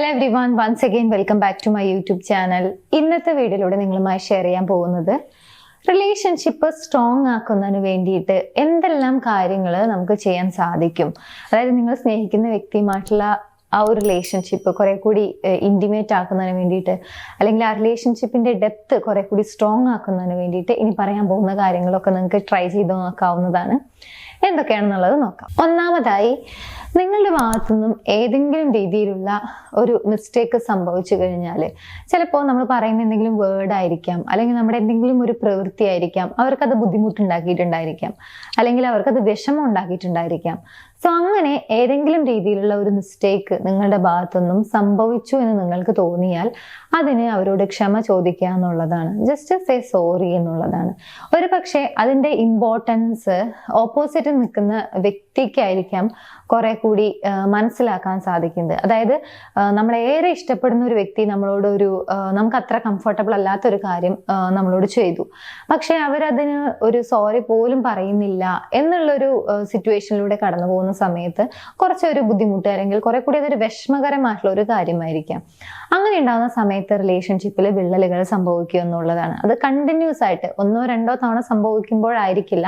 Hello everyone, once again welcome back to my YouTube channel. ഇന്നത്തെ വീഡിയോയിലൂടെ നിങ്ങളുമായി share ചെയ്യാൻ പോകുന്നത് റിലേഷൻഷിപ്പ് സ്ട്രോങ് ആക്കുന്നതിന് വേണ്ടിയിട്ട് എന്തെല്ലാം കാര്യങ്ങൾ നമുക്ക് ചെയ്യാൻ സാധിക്കും. അതായത് നിങ്ങൾ സ്നേഹിക്കുന്ന വ്യക്തിയുമായിട്ടുള്ള ആ ഒരു റിലേഷൻഷിപ്പ് കുറെ കൂടി ഇന്റിമേറ്റ് ആക്കുന്നതിന് വേണ്ടിയിട്ട്, അല്ലെങ്കിൽ ആ റിലേഷൻഷിപ്പിന്റെ ഡെപ്ത് കുറെ കൂടി സ്ട്രോങ് ആക്കുന്നതിന് വേണ്ടിയിട്ട് ഇനി പറയാൻ പോകുന്ന കാര്യങ്ങളൊക്കെ നിങ്ങൾക്ക് ട്രൈ ചെയ്ത് നോക്കാവുന്നതാണ്. എന്തൊക്കെയാണെന്നുള്ളത് നോക്കാം. ഒന്നാമതായി, നിങ്ങളുടെ ഭാഗത്തുനിന്നും ഏതെങ്കിലും രീതിയിലുള്ള ഒരു മിസ്റ്റേക്ക് സംഭവിച്ചു കഴിഞ്ഞാൽ, ചിലപ്പോൾ നമ്മൾ പറയുന്ന എന്തെങ്കിലും വേർഡ് ആയിരിക്കാം, അല്ലെങ്കിൽ നമ്മുടെ എന്തെങ്കിലും ഒരു പ്രവൃത്തി ആയിരിക്കാം അവർക്കത് ബുദ്ധിമുട്ടുണ്ടാക്കിയിട്ടുണ്ടായിരിക്കാം, അല്ലെങ്കിൽ അവർക്കത് വിഷമം ഉണ്ടാക്കിയിട്ടുണ്ടായിരിക്കാം. സോ അങ്ങനെ ഏതെങ്കിലും രീതിയിലുള്ള ഒരു മിസ്റ്റേക്ക് നിങ്ങളുടെ ഭാഗത്തുനിന്നും സംഭവിച്ചു എന്ന് നിങ്ങൾക്ക് തോന്നിയാൽ അതിന് അവരോട് ക്ഷമ ചോദിക്കുക എന്നുള്ളതാണ്. ജസ്റ്റ് സേ സോറി എന്നുള്ളതാണ്. ഒരു പക്ഷേ അതിൻ്റെ ഇമ്പോർട്ടൻസ് ഓപ്പോസിറ്റ് നിൽക്കുന്ന വ്യക്തിക്കായിരിക്കാം കുറെ കൂടി മനസ്സിലാക്കാൻ സാധിക്കുന്നത്. അതായത് നമ്മളേറെ ഇഷ്ടപ്പെടുന്ന ഒരു വ്യക്തി നമ്മളോട് നമുക്ക് അത്ര കംഫർട്ടബിൾ അല്ലാത്തൊരു കാര്യം നമ്മളോട് ചെയ്തു, പക്ഷെ അവരതിന് ഒരു സോറി പോലും പറയുന്നില്ല എന്നുള്ളൊരു സിറ്റുവേഷനിലൂടെ കടന്നു പോകുന്ന സമയത്ത് കുറച്ചൊരു ബുദ്ധിമുട്ട്, അല്ലെങ്കിൽ കുറെ കൂടി അതൊരു വിഷമകരമായിട്ടുള്ള ഒരു കാര്യമായിരിക്കാം. അങ്ങനെ ഉണ്ടാകുന്ന സമയത്ത് റിലേഷൻഷിപ്പിൽ വിള്ളലുകൾ സംഭവിക്കുക എന്നുള്ളതാണ്. അത് കണ്ടിന്യൂസ് ആയിട്ട് ഒന്നോ രണ്ടോ തവണ സംഭവിക്കുമ്പോഴായിരിക്കില്ല,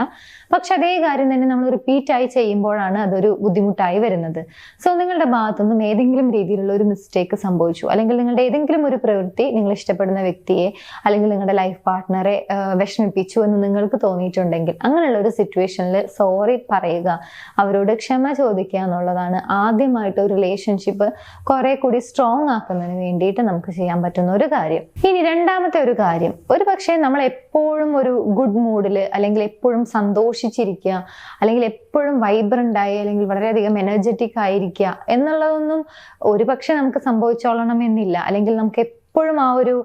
പക്ഷെ അതേ കാര്യം തന്നെ നമ്മൾ റിപ്പീറ്റ് ആയി ചെയ്യുമ്പോഴാണ് അതൊരു ബുദ്ധിമുട്ടായി വരുന്നത്. സോ നിങ്ങളുടെ ഭാഗത്തുനിന്നും ഏതെങ്കിലും രീതിയിലുള്ള ഒരു മിസ്റ്റേക്ക് സംഭവിച്ചു, അല്ലെങ്കിൽ നിങ്ങളുടെ ഏതെങ്കിലും ഒരു പ്രവൃത്തി നിങ്ങൾ ഇഷ്ടപ്പെടുന്ന വ്യക്തിയെ അല്ലെങ്കിൽ നിങ്ങളുടെ ലൈഫ് പാർട്ട്ണറെ വിഷമിപ്പിച്ചു എന്ന് നിങ്ങൾക്ക് തോന്നിയിട്ടുണ്ടെങ്കിൽ, അങ്ങനെയുള്ള ഒരു സിറ്റുവേഷനിൽ സോറി പറയുക, അവരോട് ക്ഷമ ചോദിക്കുക എന്നുള്ളതാണ് ആദ്യമായിട്ട് ഒരു റിലേഷൻഷിപ്പ് കുറെ കൂടി സ്ട്രോങ് ആക്കുന്നതിന് വേണ്ടിയിട്ട് നമുക്ക് ചെയ്യാൻ പറ്റുന്ന ഒരു കാര്യം. ഇനി രണ്ടാമത്തെ ഒരു കാര്യം, ഒരു പക്ഷേ നമ്മൾ എപ്പോഴും ഒരു ഗുഡ് മൂഡിൽ, അല്ലെങ്കിൽ എപ്പോഴും സന്തോഷിച്ചിരിക്കുക, അല്ലെങ്കിൽ എപ്പോഴും വൈബ്രന്റ് ആയി, അല്ലെങ്കിൽ വളരെയധികം എനർജറ്റിക് ആയിരിക്കുക എന്നുള്ളതൊന്നും ഒരു പക്ഷെ നമുക്ക് സംഭവിച്ചോളണം എന്നില്ല, അല്ലെങ്കിൽ നമുക്ക് എപ്പോഴും ആ ഒരു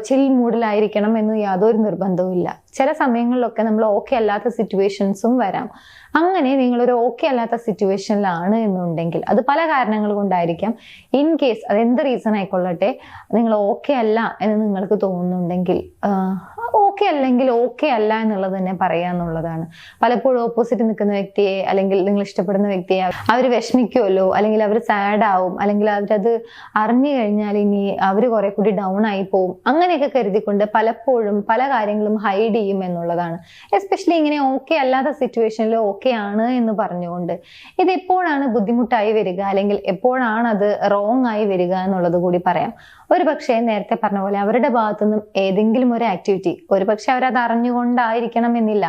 ചിൽ മൂഡിലായിരിക്കണം എന്ന് യാതൊരു നിർബന്ധവും ഇല്ല. ചില സമയങ്ങളിലൊക്കെ നമ്മൾ ഓക്കെ അല്ലാത്ത സിറ്റുവേഷൻസും വരാം. അങ്ങനെ നിങ്ങളൊരു ഓക്കെ അല്ലാത്ത സിറ്റുവേഷനിലാണ് എന്നുണ്ടെങ്കിൽ, അത് പല കാരണങ്ങൾ കൊണ്ടായിരിക്കാം, ഇൻ കേസ് അത് എന്ത് റീസൺ ആയിക്കൊള്ളട്ടെ, നിങ്ങൾ ഓക്കെ അല്ല എന്ന് നിങ്ങൾക്ക് തോന്നുന്നുണ്ടെങ്കിൽ ഓക്കെ അല്ലെങ്കിൽ ഓക്കെ അല്ല എന്നുള്ളത് തന്നെ പറയാന്നുള്ളതാണ്. പലപ്പോഴും ഓപ്പോസിറ്റ് നിൽക്കുന്ന വ്യക്തിയെ, അല്ലെങ്കിൽ നിങ്ങൾ ഇഷ്ടപ്പെടുന്ന വ്യക്തിയെ അവർ വിഷമിക്കുമല്ലോ, അല്ലെങ്കിൽ അവർ സാഡ് ആവും, അല്ലെങ്കിൽ അവരത് അറിഞ്ഞു കഴിഞ്ഞാൽ ഇനി അവർ കുറെ കൂടി ഡൗൺ ആയി പോവും, അങ്ങനെയൊക്കെ കരുതിക്കൊണ്ട് പലപ്പോഴും പല കാര്യങ്ങളും ഹൈഡ് ചെയ്യും എന്നുള്ളതാണ്. എസ്പെഷ്യലി ഇങ്ങനെ ഓക്കെ അല്ലാത്ത സിറ്റുവേഷനിൽ ഓക്കെ ആണ് എന്ന് പറഞ്ഞുകൊണ്ട് ഇത് എപ്പോഴാണ് ബുദ്ധിമുട്ടായി വരിക, അല്ലെങ്കിൽ എപ്പോഴാണ് അത് റോങ് ആയി വരിക എന്നുള്ളത് കൂടി പറയാം. ഒരു പക്ഷേ നേരത്തെ പറഞ്ഞ പോലെ അവരുടെ ഭാഗത്തുനിന്നും ഏതെങ്കിലും ഒരു ആക്ടിവിറ്റി, ഒരു പക്ഷെ അവരത് അറിഞ്ഞുകൊണ്ടായിരിക്കണം എന്നില്ല,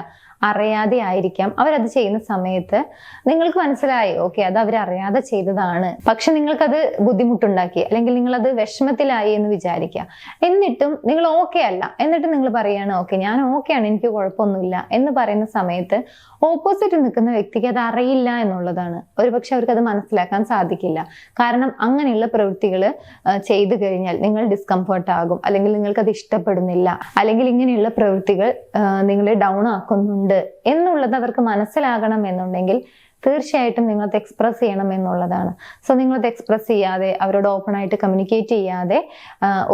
അറിയാതെ ആയിരിക്കാം അവരത് ചെയ്യുന്ന സമയത്ത് നിങ്ങൾക്ക് മനസ്സിലായി ഓക്കെ അത് അവരറിയാതെ ചെയ്തതാണ്, പക്ഷെ നിങ്ങൾക്കത് ബുദ്ധിമുട്ടുണ്ടാക്കി, അല്ലെങ്കിൽ നിങ്ങളത് വിഷമത്തിലായി എന്ന് വിചാരിക്കുക. എന്നിട്ടും നിങ്ങൾ ഓക്കെ അല്ല, എന്നിട്ട് നിങ്ങൾ പറയാണ് ഓക്കെ ഞാൻ ഓക്കെയാണ്, എനിക്ക് കുഴപ്പമൊന്നുമില്ല എന്ന് പറയുന്ന സമയത്ത് ഓപ്പോസിറ്റ് നിൽക്കുന്ന വ്യക്തിക്ക് അത് അറിയില്ല എന്നുള്ളതാണ്. ഒരുപക്ഷെ അവർക്ക് അത് മനസ്സിലാക്കാൻ സാധിക്കില്ല. കാരണം അങ്ങനെയുള്ള പ്രവൃത്തികൾ ചെയ്തു കഴിഞ്ഞാൽ നിങ്ങൾ ഡിസ്കംഫർട്ട് ആകും, അല്ലെങ്കിൽ നിങ്ങൾക്ക് അത് ഇഷ്ടപ്പെടുന്നില്ല, അല്ലെങ്കിൽ ഇങ്ങനെയുള്ള പ്രവൃത്തികൾ നിങ്ങളെ ഡൗൺ ആക്കുന്നുണ്ട് എന്നുള്ളത് അവർക്ക് മനസ്സിലാകണം എന്നുണ്ടെങ്കിൽ തീർച്ചയായിട്ടും നിങ്ങളത് എക്സ്പ്രസ് ചെയ്യണം എന്നുള്ളതാണ്. സോ നിങ്ങളത് എക്സ്പ്രസ് ചെയ്യാതെ, അവരോട് ഓപ്പൺ ആയിട്ട് കമ്മ്യൂണിക്കേറ്റ് ചെയ്യാതെ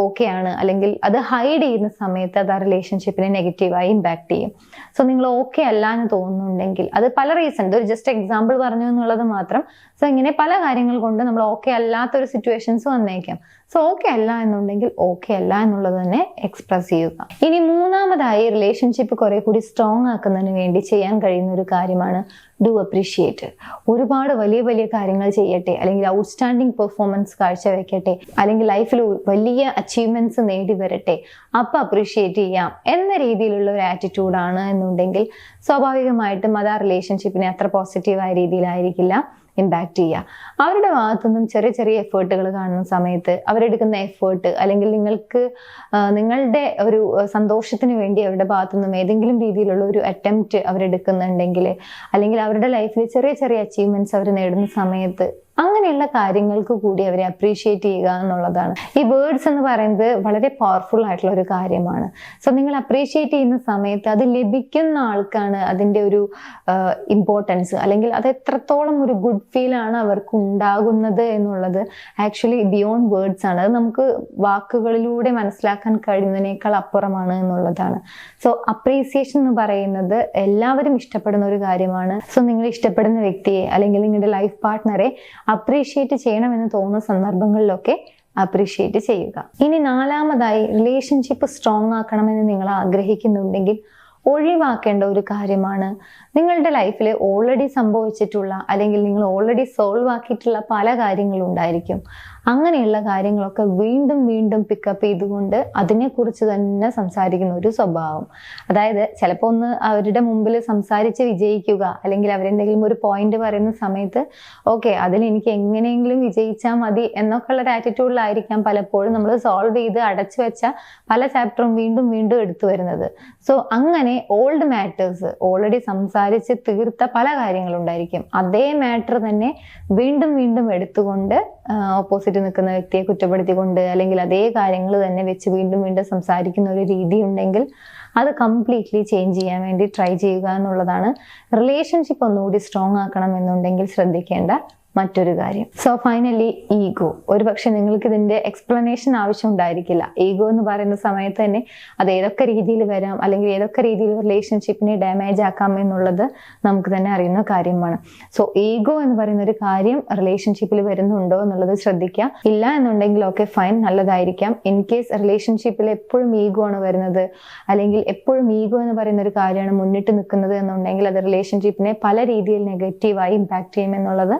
ഓക്കെ ആണ്, അല്ലെങ്കിൽ അത് ഹൈഡ് ചെയ്യുന്ന സമയത്ത് അത് ആ റിലേഷൻഷിപ്പിനെ നെഗറ്റീവായി ഇമ്പാക്ട് ചെയ്യും. സോ നിങ്ങൾ ഓക്കെ അല്ല എന്ന് തോന്നുന്നുണ്ടെങ്കിൽ, അത് പല റീസൺ, ഇതൊരു ജസ്റ്റ് എക്സാമ്പിൾ പറഞ്ഞു എന്നുള്ളത് മാത്രം. സോ ഇങ്ങനെ പല കാര്യങ്ങൾ കൊണ്ട് നമ്മൾ ഓക്കെ അല്ലാത്തൊരു സിറ്റുവേഷൻസ് വന്നേക്കാം. സോ ഓക്കെ അല്ല എന്നുണ്ടെങ്കിൽ ഓക്കെ അല്ല എന്നുള്ളത് തന്നെ എക്സ്പ്രസ് ചെയ്യുക. ഇനി മൂന്നാമതായി, റിലേഷൻഷിപ്പ് കുറെ കൂടി സ്ട്രോങ് ആക്കുന്നതിന് വേണ്ടി ചെയ്യാൻ കഴിയുന്ന ഒരു കാര്യമാണ് ഡു അപ്രീഷിയേറ്റ്. ഒരുപാട് വലിയ വലിയ കാര്യങ്ങൾ ചെയ്യട്ടെ, അല്ലെങ്കിൽ ഔട്ട്സ്റ്റാൻഡിങ് പെർഫോമൻസ് കാഴ്ചവെക്കട്ടെ, അല്ലെങ്കിൽ ലൈഫിൽ വലിയ അച്ചീവ്മെന്റ്സ് നേടി വരട്ടെ, അപ്പൊ അപ്രീഷിയേറ്റ് ചെയ്യാം എന്ന രീതിയിലുള്ള ഒരു ആറ്റിറ്റ്യൂഡാണ് എന്നുണ്ടെങ്കിൽ സ്വാഭാവികമായിട്ടും അത് ആ റിലേഷൻഷിപ്പിനെ അത്ര പോസിറ്റീവായ രീതിയിലായിരിക്കില്ല ഇമ്പാക്ട് ചെയ്യുക. അവരുടെ ഭാഗത്തുനിന്നും ചെറിയ ചെറിയ എഫേർട്ടുകൾ കാണുന്ന സമയത്ത് അവരെടുക്കുന്ന എഫേർട്ട്, അല്ലെങ്കിൽ നിങ്ങളുടെ ഒരു സന്തോഷത്തിന് വേണ്ടി അവരുടെ ഭാഗത്തുനിന്നും ഏതെങ്കിലും രീതിയിലുള്ള ഒരു അറ്റംപ്റ്റ് അവരെടുക്കുന്നുണ്ടെങ്കിൽ, അല്ലെങ്കിൽ അവരുടെ ലൈഫിൽ ചെറിയ ചെറിയ അച്ചീവ്മെന്റ്സ് അവർ നേടുന്ന സമയത്ത് അങ്ങനെയുള്ള കാര്യങ്ങൾക്ക് കൂടി അവരെ അപ്രീഷിയേറ്റ് ചെയ്യുക എന്നുള്ളതാണ്. ഈ വേർഡ്സ് എന്ന് പറയുന്നത് വളരെ പവർഫുൾ ആയിട്ടുള്ള ഒരു കാര്യമാണ്. സോ നിങ്ങൾ അപ്രീഷിയേറ്റ് ചെയ്യുന്ന സമയത്ത് അത് ലഭിക്കുന്ന ആൾക്കാണ് അതിൻ്റെ ഒരു ഇമ്പോർട്ടൻസ്, അല്ലെങ്കിൽ അത് എത്രത്തോളം ഒരു ഗുഡ് ഫീൽ ആണ് അവർക്ക് ഉണ്ടാകുന്നത് എന്നുള്ളത് ആക്ച്വലി ബിയോണ്ട് വേർഡ്സ് ആണ്. അത് നമുക്ക് വാക്കുകളിലൂടെ മനസ്സിലാക്കാൻ കഴിയുന്നതിനേക്കാൾ അപ്പുറമാണ് എന്നുള്ളതാണ്. സോ അപ്രീസിയേഷൻ എന്ന് പറയുന്നത് എല്ലാവരും ഇഷ്ടപ്പെടുന്ന ഒരു കാര്യമാണ്. സോ നിങ്ങൾ ഇഷ്ടപ്പെടുന്ന വ്യക്തിയെ, അല്ലെങ്കിൽ നിങ്ങളുടെ ലൈഫ് പാർട്ട്ണറെ അപ്രീഷിയേറ്റ് ചെയ്യണമെന്ന് തോന്നുന്ന സന്ദർഭങ്ങളിലൊക്കെ അപ്രീഷിയേറ്റ് ചെയ്യുക. ഇനി നാലാമതായി, റിലേഷൻഷിപ്പ് സ്ട്രോങ് ആക്കണമെന്ന് നിങ്ങൾ ആഗ്രഹിക്കുന്നുണ്ടെങ്കിൽ ഒഴിവാക്കേണ്ട ഒരു കാര്യമാണ്, നിങ്ങളുടെ ലൈഫിൽ ഓൾറെഡി സംഭവിച്ചിട്ടുള്ള അല്ലെങ്കിൽ നിങ്ങൾ ഓൾറെഡി സോൾവ് ആക്കിയിട്ടുള്ള പല കാര്യങ്ങളും ഉണ്ടായിരിക്കും. അങ്ങനെയുള്ള കാര്യങ്ങളൊക്കെ വീണ്ടും വീണ്ടും പിക്കപ്പ് ചെയ്തുകൊണ്ട് അതിനെക്കുറിച്ച് തന്നെ സംസാരിക്കുന്ന ഒരു സ്വഭാവം. അതായത് ചിലപ്പോൾ ഒന്ന് അവരുടെ മുമ്പിൽ സംസാരിച്ച് വിജയിക്കുക, അല്ലെങ്കിൽ അവരെന്തെങ്കിലും ഒരു പോയിന്റ് പറയുന്ന സമയത്ത് ഓക്കെ അതിൽ എനിക്ക് എങ്ങനെയെങ്കിലും വിജയിച്ചാൽ മതി എന്നൊക്കെ ഉള്ള ഒരു ആറ്റിറ്റ്യൂഡിലായിരിക്കാം പലപ്പോഴും നമ്മൾ സോൾവ് ചെയ്ത് അടച്ചു വെച്ച പല ചാപ്റ്ററും വീണ്ടും വീണ്ടും എടുത്തു വരുന്നത്. സോ അങ്ങനെ ഓൾഡ് മാറ്റേഴ്സ്, ഓൾറെഡി സംസാരിച്ച് തീർത്ത പല കാര്യങ്ങളുണ്ടായിരിക്കും, അതേ മാറ്റർ തന്നെ വീണ്ടും വീണ്ടും എടുത്തുകൊണ്ട് ഓപ്പോസിറ്റ് നിൽക്കുന്ന വ്യക്തിയെ കുറ്റപ്പെടുത്തിക്കൊണ്ട് അല്ലെങ്കിൽ അതേ കാര്യങ്ങൾ തന്നെ വെച്ച് വീണ്ടും വീണ്ടും സംസാരിക്കുന്ന ഒരു രീതി ഉണ്ടെങ്കിൽ അത് കംപ്ലീറ്റ്ലി ചേഞ്ച് ചെയ്യാൻ വേണ്ടി ട്രൈ ചെയ്യുക എന്നുള്ളതാണ് റിലേഷൻഷിപ്പ് ഒന്നുകൂടി സ്ട്രോങ് ആക്കണം എന്നുണ്ടെങ്കിൽ ശ്രദ്ധിക്കേണ്ട മറ്റൊരു കാര്യം. So finally, ego. ഒരു പക്ഷെ നിങ്ങൾക്ക് ഇതിന്റെ എക്സ്പ്ലനേഷൻ ആവശ്യം ഉണ്ടായിരിക്കില്ല. ഈഗോ എന്ന് പറയുന്ന സമയത്ത് തന്നെ അത് ഏതൊക്കെ രീതിയിൽ വരാം, അല്ലെങ്കിൽ ഏതൊക്കെ രീതിയിൽ റിലേഷൻഷിപ്പിനെ ഡാമേജ് ആക്കാം എന്നുള്ളത് നമുക്ക് തന്നെ അറിയുന്ന കാര്യമാണ്. സോ ഈഗോ എന്ന് പറയുന്ന ഒരു കാര്യം റിലേഷൻഷിപ്പിൽ വരുന്നുണ്ടോ എന്നുള്ളത് ശ്രദ്ധിക്കുക. ഇല്ല എന്നുണ്ടെങ്കിൽ ഓക്കെ ഫൈൻ, നല്ലതായിരിക്കാം. ഇൻ കേസ് റിലേഷൻഷിപ്പിൽ എപ്പോഴും ഈഗോ ആണ് വരുന്നത്, അല്ലെങ്കിൽ എപ്പോഴും ഈഗോ എന്ന് പറയുന്ന ഒരു കാര്യമാണ് മുന്നിട്ട് നിൽക്കുന്നത് എന്നുണ്ടെങ്കിൽ അത് റിലേഷൻഷിപ്പിനെ പല രീതിയിൽ നെഗറ്റീവായി ഇമ്പാക്ട് ചെയ്യും എന്നുള്ളത്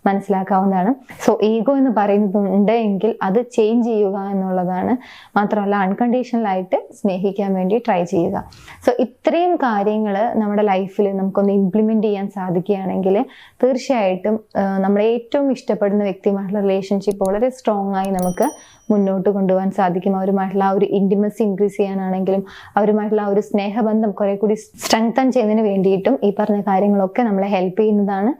മനസ്സിലാക്കാവുന്നതാണ്. സോ ഈഗോ എന്ന് പറയുന്നുണ്ട് എങ്കിൽ അത് ചേഞ്ച് ചെയ്യുക എന്നുള്ളതാണ്. മാത്രമല്ല അൺകണ്ടീഷണൽ ആയിട്ട് സ്നേഹിക്കാൻ വേണ്ടി ട്രൈ ചെയ്യുക. സോ ഇത്രയും കാര്യങ്ങൾ നമ്മുടെ ലൈഫിൽ നമുക്കൊന്ന് ഇംപ്ലിമെന്റ് ചെയ്യാൻ സാധിക്കുകയാണെങ്കിൽ തീർച്ചയായിട്ടും നമ്മൾ ഏറ്റവും ഇഷ്ടപ്പെടുന്ന വ്യക്തിയുമായിട്ടുള്ള റിലേഷൻഷിപ്പ് വളരെ സ്ട്രോങ് ആയി നമുക്ക് മുന്നോട്ട് കൊണ്ടുപോകാൻ സാധിക്കും. അവരുമായിട്ടുള്ള ആ ഒരു ഇന്റിമസി ഇൻക്രീസ് ചെയ്യാനാണെങ്കിലും അവരുമായിട്ടുള്ള ആ ഒരു സ്നേഹബന്ധം കുറെ കൂടി സ്ട്രെങ്തൻ ചെയ്യുന്നതിന് വേണ്ടിയിട്ടും ഈ പറഞ്ഞ കാര്യങ്ങളൊക്കെ നമ്മളെ ഹെൽപ്പ് ചെയ്യുന്നതാണ്.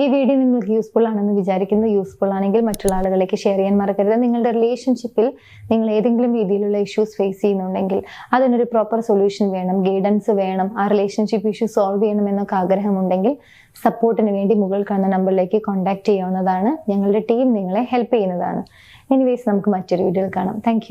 ഈ വീഡിയോ നിങ്ങൾക്ക് യൂസ്ഫുൾ ആണെന്ന് വിചാരിക്കുന്നത്. യൂസ്ഫുൾ ആണെങ്കിൽ മറ്റുള്ള ആളുകളിലേക്ക് ഷെയർ ചെയ്യാൻ മറക്കരുത്. നിങ്ങളുടെ റിലേഷൻഷിപ്പിൽ നിങ്ങൾ ഏതെങ്കിലും രീതിയിലുള്ള ഇഷ്യൂസ് ഫേസ് ചെയ്യുന്നുണ്ടെങ്കിൽ അതിനൊരു പ്രോപ്പർ സൊല്യൂഷൻ വേണം, ഗൈഡൻസ് വേണം, ആ റിലേഷൻഷിപ്പ് ഇഷ്യൂ സോൾവ് ചെയ്യണം എന്നൊക്കെ ആഗ്രഹമുണ്ടെങ്കിൽ സപ്പോർട്ടിന് വേണ്ടി മുകളിൽ കാണുന്ന നമ്പറിലേക്ക് കോൺടാക്ട് ചെയ്യാവുന്നതാണ്. ഞങ്ങളുടെ ടീം നിങ്ങളെ ഹെൽപ്പ് ചെയ്യുന്നതാണ്. എനിവേസ്, നമുക്ക് മറ്റൊരു വീഡിയോയിൽ കാണാം. താങ്ക്